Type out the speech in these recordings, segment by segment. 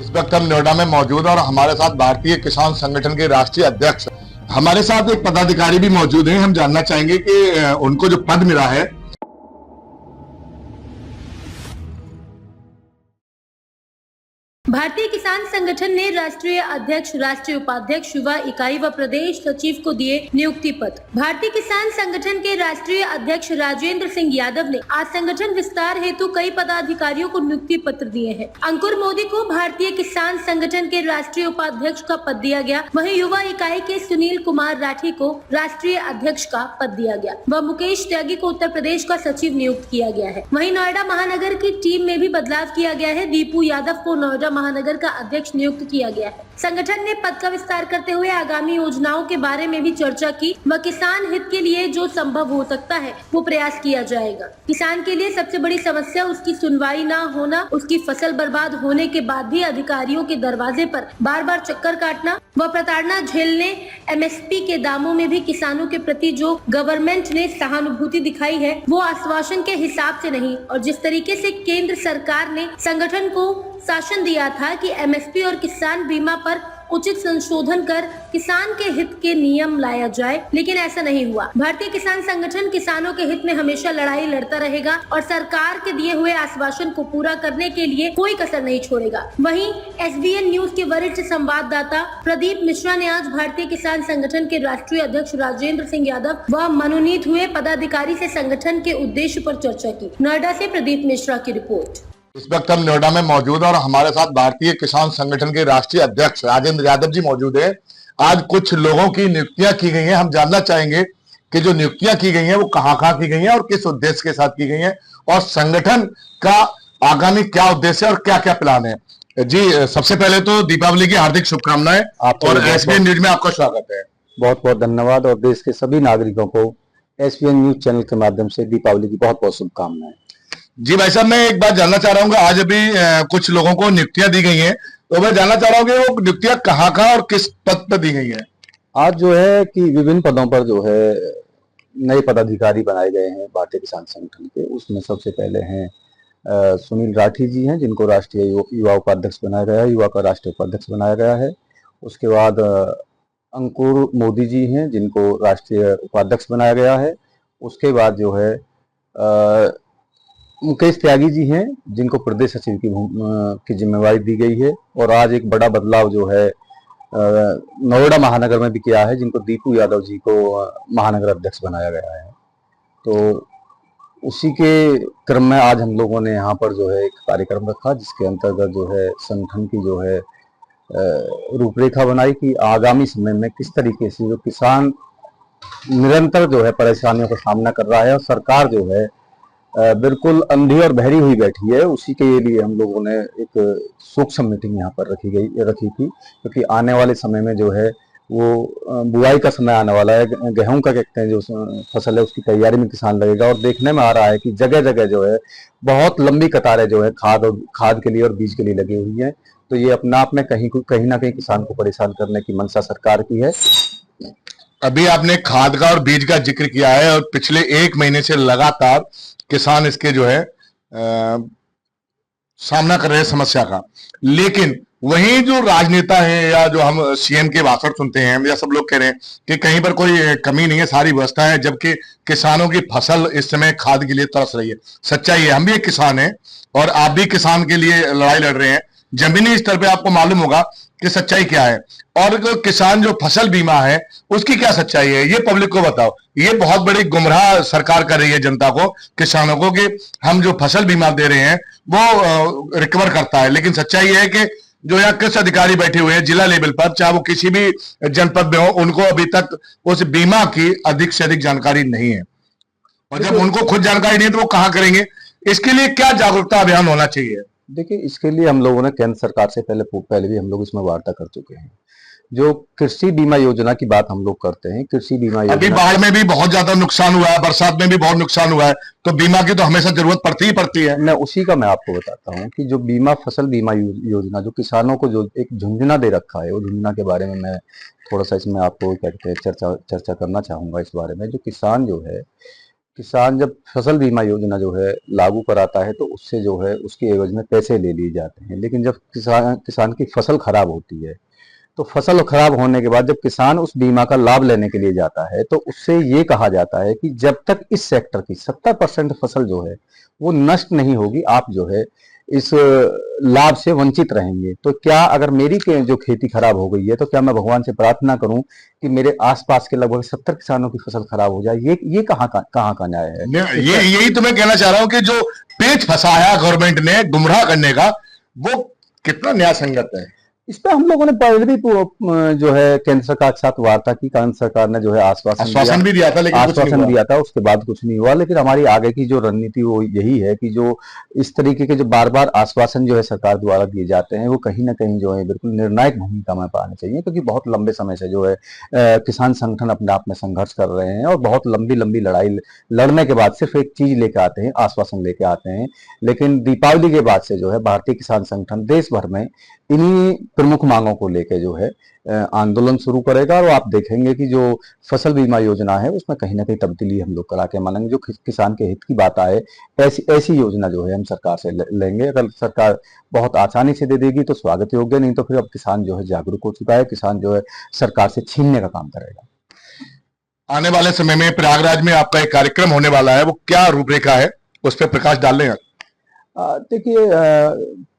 इस वक्त हम नोएडा में मौजूद हैं और हमारे साथ भारतीय किसान संगठन के राष्ट्रीय अध्यक्ष, हमारे साथ एक पदाधिकारी भी मौजूद हैं। हम जानना चाहेंगे कि उनको जो पद मिला है। भारतीय किसान संगठन ने राष्ट्रीय अध्यक्ष, राष्ट्रीय उपाध्यक्ष, युवा इकाई व प्रदेश सचिव को दिए नियुक्ति पत्र। भारतीय किसान संगठन के राष्ट्रीय अध्यक्ष राजेंद्र सिंह यादव ने आज संगठन विस्तार हेतु कई पदाधिकारियों को नियुक्ति पत्र दिए हैं। अंकुर मोदी को भारतीय किसान संगठन के राष्ट्रीय उपाध्यक्ष का पद दिया गया, वहीं युवा इकाई के सुनील कुमार राठी को राष्ट्रीय अध्यक्ष का पद दिया गया व मुकेश त्यागी को उत्तर प्रदेश का सचिव नियुक्त किया गया है। वहीं नोएडा महानगर की टीम में भी बदलाव किया गया है। दीपू यादव को नोएडा महानगर का अध्यक्ष नियुक्त किया गया है। संगठन ने पद का विस्तार करते हुए आगामी योजनाओं के बारे में भी चर्चा की व किसान हित के लिए जो संभव हो सकता है वो प्रयास किया जाएगा। किसान के लिए सबसे बड़ी समस्या उसकी सुनवाई न होना, उसकी फसल बर्बाद होने के बाद भी अधिकारियों के दरवाजे पर बार बार चक्कर काटना व प्रताड़ना झेलने। एमएसपी के दामों में भी किसानों के प्रति जो गवर्नमेंट ने सहानुभूति दिखाई है वो आश्वासन के हिसाब से नहीं, और जिस तरीके से केंद्र सरकार ने संगठन को शासन दिया था कि एमएसपी और किसान बीमा पर उचित संशोधन कर किसान के हित के नियम लाया जाए, लेकिन ऐसा नहीं हुआ। भारतीय किसान संगठन किसानों के हित में हमेशा लड़ाई लड़ता रहेगा और सरकार के दिए हुए आश्वासन को पूरा करने के लिए कोई कसर नहीं छोड़ेगा। वहीं एसबीएन न्यूज के वरिष्ठ संवाददाता प्रदीप मिश्रा ने आज भारतीय किसान संगठन के राष्ट्रीय अध्यक्ष राजेंद्र सिंह यादव व मनोनीत हुए पदाधिकारी से संगठन के उद्देश्य पर चर्चा की। नोएडा से प्रदीप मिश्रा की रिपोर्ट। इस वक्त हम नोएडा में मौजूद हैं और हमारे साथ भारतीय किसान संगठन के राष्ट्रीय अध्यक्ष राजेंद्र यादव जी मौजूद हैं। आज कुछ लोगों की नियुक्तियां की गई हैं। हम जानना चाहेंगे कि जो नियुक्तियां की गई हैं वो कहां की गई हैं और किस उद्देश्य के साथ की गई हैं, और संगठन का आगामी क्या उद्देश्य है और क्या क्या प्लान है। जी, सबसे पहले तो दीपावली की हार्दिक शुभकामनाएं और एसबीएन न्यूज में आपका स्वागत है। बहुत बहुत धन्यवाद, और देश के सभी नागरिकों को एसबीएन न्यूज चैनल के माध्यम से दीपावली की बहुत बहुत शुभकामनाएं। जी भाई साहब, मैं एक बात जानना चाह रहा हूँ, आज अभी कुछ लोगों को नियुक्तियां दी गई हैं, तो मैं जानना चाह रहा हूँ कि वो नियुक्तियां कहाँ और किस पद पर दी गई हैं। आज जो है कि विभिन्न पदों पर जो है नए पदाधिकारी बनाए गए हैं भारतीय किसान संगठन के। उसमें सबसे पहले हैं सुनील राठी जी हैं, जिनको राष्ट्रीय युवा उपाध्यक्ष बनाया गया है, युवा का राष्ट्रीय उपाध्यक्ष बनाया गया है। उसके बाद अंकुर मोदी जी हैं, जिनको राष्ट्रीय उपाध्यक्ष बनाया गया है। उसके बाद जो है मुकेश त्यागी जी हैं, जिनको प्रदेश सचिव की जिम्मेवारी दी गई है। और आज एक बड़ा बदलाव जो है नोएडा महानगर में भी किया है, जिनको दीपू यादव जी को महानगर अध्यक्ष बनाया गया है। तो उसी के क्रम में आज हम लोगों ने यहाँ पर जो है एक कार्यक्रम रखा, जिसके अंतर्गत जो है संगठन की जो है रूपरेखा बनाई कि आगामी समय में किस तरीके से जो किसान निरंतर जो है परेशानियों का सामना कर रहा है और सरकार जो है बिल्कुल अंधी और बहरी हुई बैठी है, उसी के लिए हम लोगों ने एक सूक्ष्म मीटिंग यहाँ पर रखी थी, क्योंकि आने वाले समय में जो है वो बुआई का समय आने वाला है। गेहूं का कहते हैं जो फसल है उसकी तैयारी में किसान लगेगा, और देखने में आ रहा है कि जगह जगह जो है बहुत लंबी कतारें जो है खाद के लिए और बीज के लिए लगी हुई है। तो ये अपने आप में कहीं ना कहीं किसान को परेशान करने की मंशा सरकार की है। अभी आपने खाद का और बीज का जिक्र किया है, और पिछले 1 महीने से लगातार किसान इसके जो है सामना कर रहे हैं समस्या का। लेकिन वहीं जो राजनेता हैं या जो हम सीएम के भाषण सुनते हैं या सब लोग कह रहे हैं कि कहीं पर कोई कमी नहीं है, सारी व्यवस्था है, जबकि किसानों की फसल इस समय खाद के लिए तरस रही है। सच्चाई है, हम भी एक किसान हैं और आप भी किसान के लिए लड़ाई लड़ रहे हैं। जमीनी स्तर पे आपको मालूम होगा कि सच्चाई क्या है, और किसान जो फसल बीमा है उसकी क्या सच्चाई है, ये पब्लिक को बताओ। ये बहुत बड़ी गुमराह सरकार कर रही है जनता को, किसानों को, कि हम जो फसल बीमा दे रहे हैं वो रिकवर करता है, लेकिन सच्चाई है कि जो यहाँ कृषि अधिकारी बैठे हुए हैं जिला लेवल पर, चाहे वो किसी भी जनपद में हो, उनको अभी तक उस बीमा की अधिक से अधिक जानकारी नहीं है। और जब उनको खुद जानकारी नहीं है तो वो कहाँ करेंगे। इसके लिए क्या जागरूकता अभियान होना चाहिए। देखिए, इसके लिए हम लोगों ने केंद्र सरकार से पहले भी हम लोग इसमें वार्ता कर चुके हैं। जो कृषि बीमा योजना की बात हम लोग करते हैं, कृषि बीमा योजना, अभी बाढ़ में भी बहुत ज्यादा नुकसान हुआ है, बरसात में भी बहुत नुकसान हुआ है, तो बीमा की तो हमेशा जरूरत पड़ती है। मैं उसी का मैं आपको बताता हूँ कि जो फसल बीमा योजना जो किसानों को जो एक झुंझुना दे रखा है, वो झुंझुना के बारे में मैं थोड़ा सा इसमें आपको क्या कहते हैं चर्चा करना चाहूंगा। इस बारे में जो किसान जो है किसान जब फसल बीमा योजना जो है लागू कराता है तो उससे जो है उसके एवज में पैसे ले लिए जाते हैं, लेकिन जब किसान की फसल खराब होती है तो फसल खराब होने के बाद जब किसान उस बीमा का लाभ लेने के लिए जाता है तो उससे ये कहा जाता है कि जब तक इस सेक्टर की 70% फसल जो है वो नष्ट नहीं होगी, आप जो है इस लाभ से वंचित रहेंगे। तो क्या अगर मेरी जो खेती खराब हो गई है तो क्या मैं भगवान से प्रार्थना करूं कि मेरे आसपास के लगभग 70 किसानों की फसल खराब हो जाए? ये कहाँ का न्याय है? यही तो मैं कहना चाह रहा हूं कि जो पेच फंसाया गवर्नमेंट ने गुमराह करने का, वो कितना न्याय संगत है? इस पर हम लोगों ने पहले भी जो है केंद्र सरकार के साथ वार्ता की। केंद्र सरकार ने जो है आश्वासन भी दिया था, लेकिन आश्वासन दिया था, उसके बाद कुछ नहीं हुआ। लेकिन हमारी आगे की जो रणनीति वो यही है कि जो इस तरीके के जो बार बार आश्वासन जो है सरकार द्वारा दिए जाते हैं वो कहीं ना कहीं जो है बिल्कुल निर्णायक भूमिका में पाने चाहिए, क्योंकि बहुत लंबे समय से जो है किसान संगठन अपने आप में संघर्ष कर रहे हैं और बहुत लंबी लंबी लड़ाई लड़ने के बाद सिर्फ एक चीज लेके आते हैं, आश्वासन लेके आते हैं। लेकिन दीपावली के बाद से जो है भारतीय किसान संगठन देश भर में इन्हीं प्रमुख मांगों को लेकर जो है आंदोलन शुरू करेगा और आप देखेंगे कि जो फसल बीमा योजना है उसमें कहीं ना कहीं तब्दीली हम लोग करा के मानेंगे। जो किसान के हित की बात आए ऐसी योजना जो है हम सरकार से लेंगे। अगर सरकार बहुत आसानी से दे देगी तो स्वागत योग्य, नहीं तो फिर अब किसान जो है जागरूक हो चुका है, किसान जो है सरकार से छीनने का काम करेगा। आने वाले समय में प्रयागराज में आपका एक कार्यक्रम होने वाला है, वो क्या रूपरेखा है, उस पर प्रकाश डाल लें। देखिए,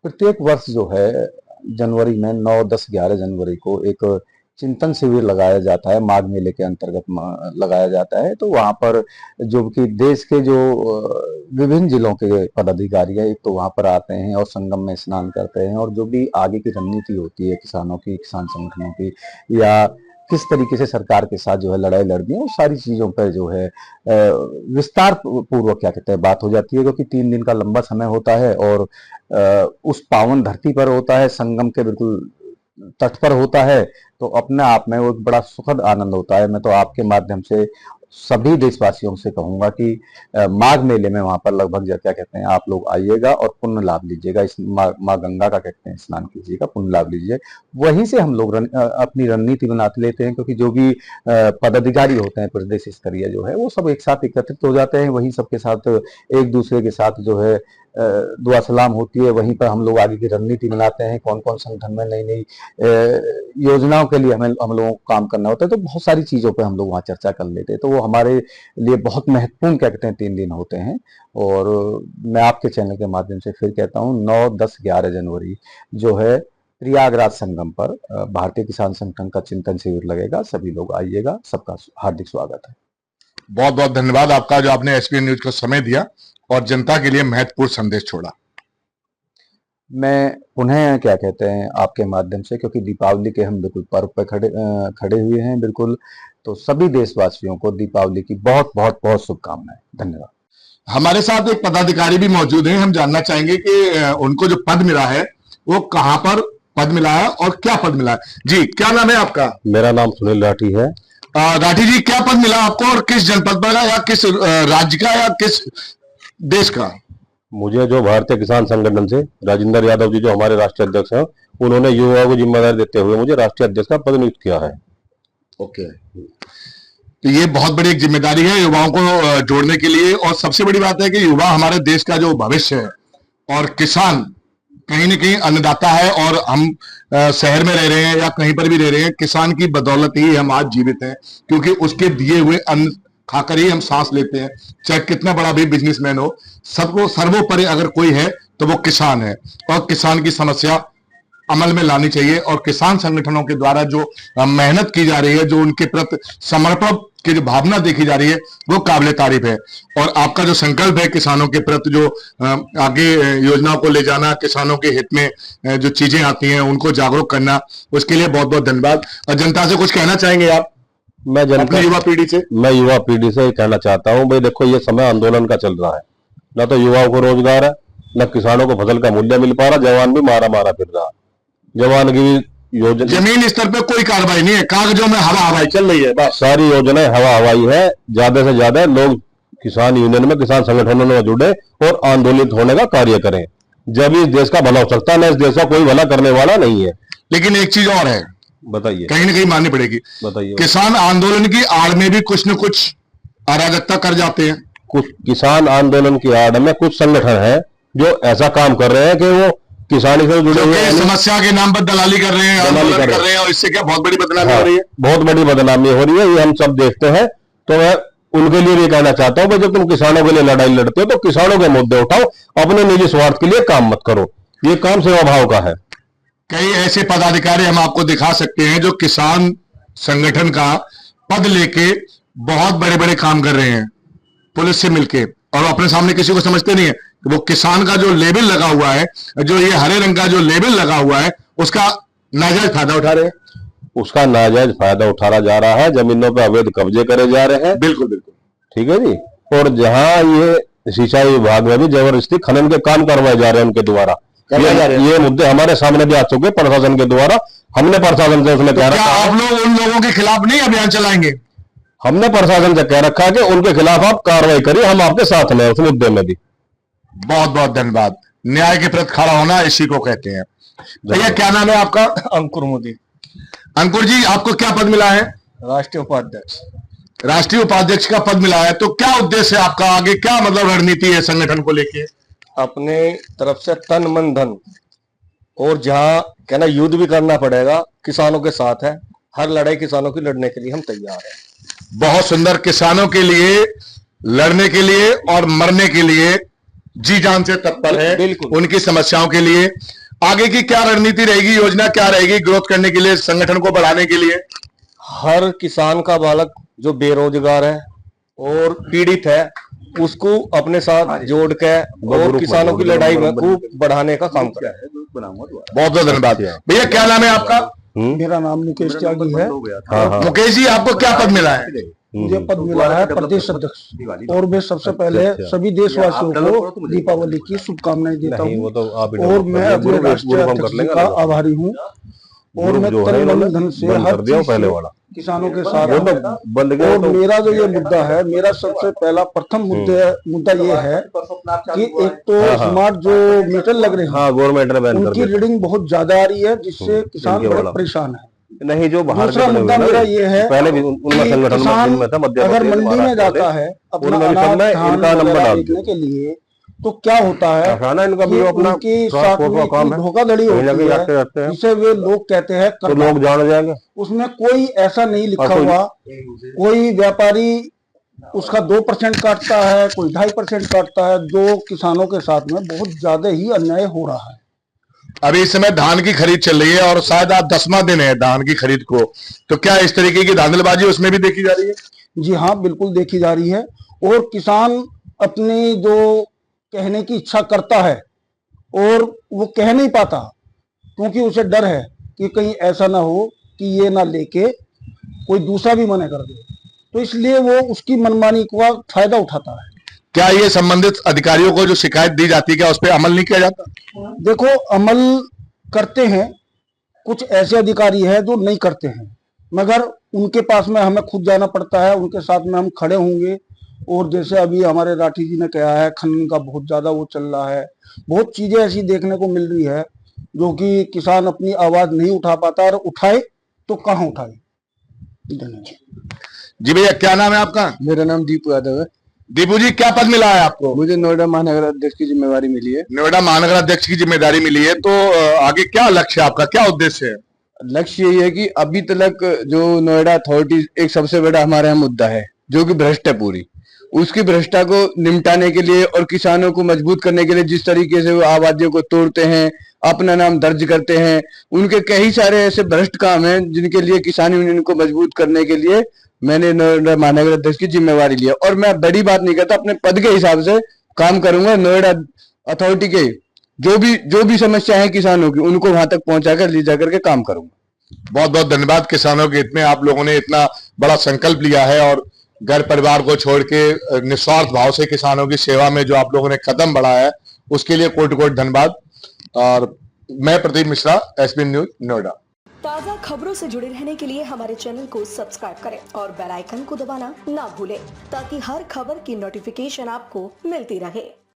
प्रत्येक वर्ष जो है जनवरी में 9, 10, 11 जनवरी को एक चिंतन शिविर लगाया जाता है, माघ मेले के अंतर्गत लगाया जाता है। तो वहां पर जो कि देश के जो विभिन्न जिलों के पदाधिकारी है एक तो वहां पर आते हैं और संगम में स्नान करते हैं, और जो भी आगे की रणनीति होती है किसानों की, किसान संगठनों की, या किस तरीके से सरकार के साथ जो है लड़ाई लड़नी है, वो सारी चीजों पर जो है विस्तार पूर्वक क्या कहते हैं बात हो जाती है, क्योंकि 3 दिन का लंबा समय होता है और उस पावन धरती पर होता है, संगम के बिल्कुल तट पर होता है। तो अपने आप में वो एक बड़ा सुखद आनंद होता है। मैं तो आपके माध्यम से सभी देशवासियों से कहूंगा कि माघ मेले में वहां पर लगभग क्या कहते हैं आप लोग आइएगा और पुण्य लाभ लीजिएगा। इस माँ गंगा का कहते हैं स्नान कीजिएगा, पुण्य लाभ लीजिए। वहीं से हम लोग अपनी रणनीति बनाते लेते हैं, क्योंकि जो भी पदाधिकारी होते हैं प्रदेश स्तरीय जो है वो सब एक साथ एकत्रित हो जाते हैं, वहीं सबके साथ एक दूसरे के साथ जो है दुआ सलाम होती है। वहीं पर हम लोग आगे की रणनीति बनाते हैं, कौन कौन संगठन में नई नई योजनाओं के लिए हम लोगों को काम करना होता है। तो बहुत सारी चीजों पे हम लोग वहाँ चर्चा कर लेते हैं। तो वो हमारे लिए बहुत महत्वपूर्ण क्या कहते हैं 3 दिन होते हैं। और मैं आपके चैनल के माध्यम से फिर कहता हूँ 9, 10, 11 जनवरी जो है प्रयागराज संगम पर भारतीय किसान संगठन का चिंतन शिविर लगेगा। सभी लोग आइएगा, सबका हार्दिक स्वागत है। बहुत बहुत धन्यवाद आपका, जो आपने एसपीएन न्यूज को समय दिया और जनता के लिए महत्वपूर्ण संदेश छोड़ा। मैं पुनः क्या कहते हैं आपके माध्यम से, क्योंकि दीपावली के हम बिल्कुल पर्व पे खड़े हुए हैं बिल्कुल, तो सभी देशवासियों को दीपावली की बहुत बहुत बहुत शुभकामनाएं। धन्यवाद। हमारे साथ एक पदाधिकारी भी मौजूद हैं, हम जानना चाहेंगे कि उनको जो पद मिला है वो कहाँ पर पद मिला है और क्या पद मिला है। जी, क्या नाम है आपका? मेरा नाम सुनील राठी है। राठी जी, क्या पद मिला आपको और किस जनपद पर, या किस राज्य का, या किस देश का? मुझे जो भारतीय किसान संगठन से राजेंद्र यादव जी जो हमारे राष्ट्रीय अध्यक्ष हैं, उन्होंने युवाओं को जिम्मेदारी देते हुए मुझे राष्ट्रीय अध्यक्ष का पद नियुक्त किया है। ओके, तो ये बहुत बड़ी एक जिम्मेदारी है युवाओं को जोड़ने के लिए। और सबसे बड़ी बात है कि युवा हमारे देश का जो भविष्य है, और किसान कहीं न कहीं अन्नदाता है। और हम शहर में रह रहे हैं या कहीं पर भी रह रहे हैं, किसान की बदौलत ही हम आज जीवित हैं, क्योंकि उसके दिए हुए अन्न खाकर ही हम सांस लेते हैं। चाहे कितना बड़ा भी बिजनेसमैन हो, सबको सर्वोपरि अगर कोई है तो वो किसान है। और किसान की समस्या अमल में लानी चाहिए, और किसान संगठनों के द्वारा जो मेहनत की जा रही है, जो उनके प्रति समर्पण की जो भावना देखी जा रही है, वो काबिले तारीफ है। और आपका जो संकल्प है किसानों के प्रति, जो आगे योजनाओं को ले जाना, किसानों के हित में जो चीजें आती हैं उनको जागरूक करना, उसके लिए बहुत बहुत धन्यवाद। और जनता से कुछ कहना चाहेंगे आप? मैं युवा पीढ़ी से कहना चाहता हूँ, भाई देखो ये समय आंदोलन का चल रहा है, न तो युवाओं को रोजगार है, न किसानों को फसल का मूल्य मिल पा रहा, जवान भी मारा फिर रहा। जवान की योजना जमीन स्तर पे कोई कार्रवाई नहीं है, कागजों में हवा हवाई चल रही है, बस सारी योजनाएं हवा हवाई है। ज्यादा से ज्यादा लोग किसान यूनियन में, किसान संगठनों में जुड़े और आंदोलित होने का कार्य करें, जब इस देश का भला हो सकता है। न इस देश का कोई भला करने वाला नहीं है। लेकिन एक चीज और है, बताइए, कहीं ना कहीं माननी पड़ेगी, बताइए। किसान आंदोलन की आड़ में भी कुछ न कुछ अराजकता कर जाते हैं। कुछ किसान आंदोलन की आड़ में कुछ संगठन है जो ऐसा काम कर रहे हैं कि वो किसानी से जुड़े जो हुए कि हैं, समस्या के नाम पर दलाली कर रहे हैं, दलाली आंदोलन कर कर रहे हैं, और इससे क्या बहुत बड़ी बदनामी हो रही है। बहुत बड़ी बदनामी हो रही है, ये हम सब देखते हैं। तो मैं उनके लिए भी कहना चाहता हूं कि जब तुम किसानों के लिए लड़ाई लड़ते हो तो किसानों के मुद्दे उठाओ, अपने निजी स्वार्थ के लिए काम मत करो। ये काम सेवा भाव का है। कई ऐसे पदाधिकारी हम आपको दिखा सकते हैं जो किसान संगठन का पद लेके बहुत बड़े बड़े काम कर रहे हैं पुलिस से मिलके, और अपने सामने किसी को समझते नहीं है कि वो किसान का जो लेबल लगा हुआ है, जो ये हरे रंग का जो लेबल लगा हुआ है, उसका नाजायज फायदा उठा रहे हैं। उसका नाजायज फायदा उठाया जा रहा है, जमीनों पर अवैध कब्जे करे जा रहे हैं। बिल्कुल बिल्कुल ठीक है जी। और जहां ये सिंचाई विभाग में भी जबरदस्ती खनन के काम करवाए जा रहे हैं उनके द्वारा, ये मुद्दे हमारे सामने भी आ चुके प्रशासन के द्वारा। हमने प्रशासन से उसमें कह रखा आप लोग उन लोगों के खिलाफ नहीं अभियान चलाएंगे? हमने प्रशासन से कह रखा है कि उनके खिलाफ आप कार्रवाई करिए, हम आपके साथ में उस मुद्दे में भी। बहुत बहुत धन्यवाद। न्याय के प्रति खड़ा होना इसी को कहते हैं। भैया क्या नाम है आपका? अंकुर मोदी, अंकुर जी, आपको क्या पद मिला है? राष्ट्रीय उपाध्यक्ष। राष्ट्रीय उपाध्यक्ष का पद मिला है, तो क्या उद्देश्य है आपका? आगे क्या मतलब रणनीति है संगठन को लेके? अपने तरफ से तन मन धन, और जहाँ कहना युद्ध भी करना पड़ेगा किसानों के साथ है। हर लड़ाई किसानों की लड़ने के लिए हम तैयार हैं। बहुत सुंदर। किसानों के लिए लड़ने के लिए और मरने के लिए जी जान से तत्पर है। बिल्कुल। उनकी समस्याओं के लिए आगे की क्या रणनीति रहेगी, योजना क्या रहेगी ग्रोथ करने के लिए, संगठन को बढ़ाने के लिए? हर किसान का बालक जो बेरोजगार है और पीड़ित है, उसको अपने साथ जोड़ के और किसानों की लड़ाई में को बढ़ाने का काम करें। बहुत बहुत धन्यवाद। भैया क्या नाम है आपका? मेरा नाम मुकेश त्यागी है। मुकेश जी, आपको क्या पद मिला है? मुझे पद मिला है प्रदेश अध्यक्ष, और मैं सबसे पहले सभी देशवासियों को दीपावली की शुभकामनाएं देता हूँ, और मैं अपने राष्ट्रीय अध्यक्ष का आभारी हूँ। और मैं तन मन धन से हर चीज से किसानों के साथ हूँ। और मेरा जो ये मुद्दा है, मेरा सबसे पहला प्रथम मुद्दा ये है कि एक तो स्मार्ट जो मीटर लग रहे हैं उनकी रीडिंग बहुत ज्यादा आ रही है, जिससे किसान बड़े परेशान है। नहीं, जो बाहर दूसरा मुद्दा मेरा ये है पहले भी उनमें संगठन में अगर मंडी में जाता है अपना अनाज धान वगैरह बेचने के लिए, तो क्या होता है कि उनकी साथ में धोखाधड़ी होती है, जिसे वे लोग कहते हैं तो लोग जान जाएंगे। उसमें कोई ऐसा नहीं लिखा हुआ, कोई व्यापारी उसका 2% काटता है, कोई 2.5% काटता है, जो किसानों के साथ में बहुत ज्यादा ही अन्याय हो रहा है। अभी इस समय धान की खरीद चल रही है और शायद आज 10वां दिन है धान की खरीद को, तो क्या इस तरीके की धांधलबाजी उसमें भी देखी जा रही है? जी हाँ, बिल्कुल देखी जा रही है। और किसान अपनी जो कहने की इच्छा करता है और वो कह नहीं पाता, क्योंकि उसे डर है कि कहीं ऐसा ना हो कि ये ना लेके कोई दूसरा भी मना कर दे, तो इसलिए वो उसकी मनमानी का फायदा उठाता है। क्या ये संबंधित अधिकारियों को जो शिकायत दी जाती है, क्या उस पर अमल नहीं किया जाता? देखो, अमल करते हैं, कुछ ऐसे अधिकारी हैं जो नहीं करते हैं, मगर उनके पास में हमें खुद जाना पड़ता है, उनके साथ में हम खड़े होंगे। और जैसे अभी हमारे राठी जी ने कहा है, खनन का बहुत ज्यादा वो चल रहा है, बहुत चीजें ऐसी देखने को मिल रही है जो कि किसान अपनी आवाज नहीं उठा पाता, और उठाए तो कहाँ उठाए। जी भैया, क्या नाम है आपका? मेरा नाम दीपू यादव है। दीपू जी, क्या पद मिला है आपको? मुझे नोएडा महानगर अध्यक्ष की जिम्मेवारी मिली है। नोएडा महानगर अध्यक्ष की जिम्मेदारी मिली है, तो आगे क्या लक्ष्य है आपका, क्या उद्देश्य है? लक्ष्य यही है कि अभी तक जो नोएडा अथॉरिटी एक सबसे बड़ा हमारे यहाँ मुद्दा है, जो कि भ्रष्ट है पूरी, उसकी भ्रष्टा को निपटाने के लिए और किसानों को मजबूत करने के लिए जिस तरीके से वो आबादियों को तोड़ते हैं, अपना नाम दर्ज करते हैं, उनके कई सारे ऐसे भ्रष्ट काम हैं जिनके लिए किसान यूनियन को मजबूत करने के लिए मैंने नोएडा महानगर अध्यक्ष की जिम्मेवारी लिया। और मैं बड़ी बात नहीं करता, अपने पद के हिसाब से काम करूंगा। नोएडा अथॉरिटी के जो भी समस्या है किसानों की, उनको वहां तक पहुंचाकर ले जाकर के काम करूंगा। बहुत बहुत धन्यवाद। किसानों के हित में आप लोगों ने इतना बड़ा संकल्प लिया है और घर परिवार को छोड़ के निस्वार्थ भाव से किसानों की सेवा में जो आप लोगों ने कदम बढ़ाया है, उसके लिए कोटि कोटि धन्यवाद। और मैं प्रदीप मिश्रा, एसबी न्यूज नोएडा। ताज़ा खबरों से जुड़े रहने के लिए हमारे चैनल को सब्सक्राइब करें और बेल आइकन को दबाना ना भूलें, ताकि हर खबर की नोटिफिकेशन आपको मिलती रहे।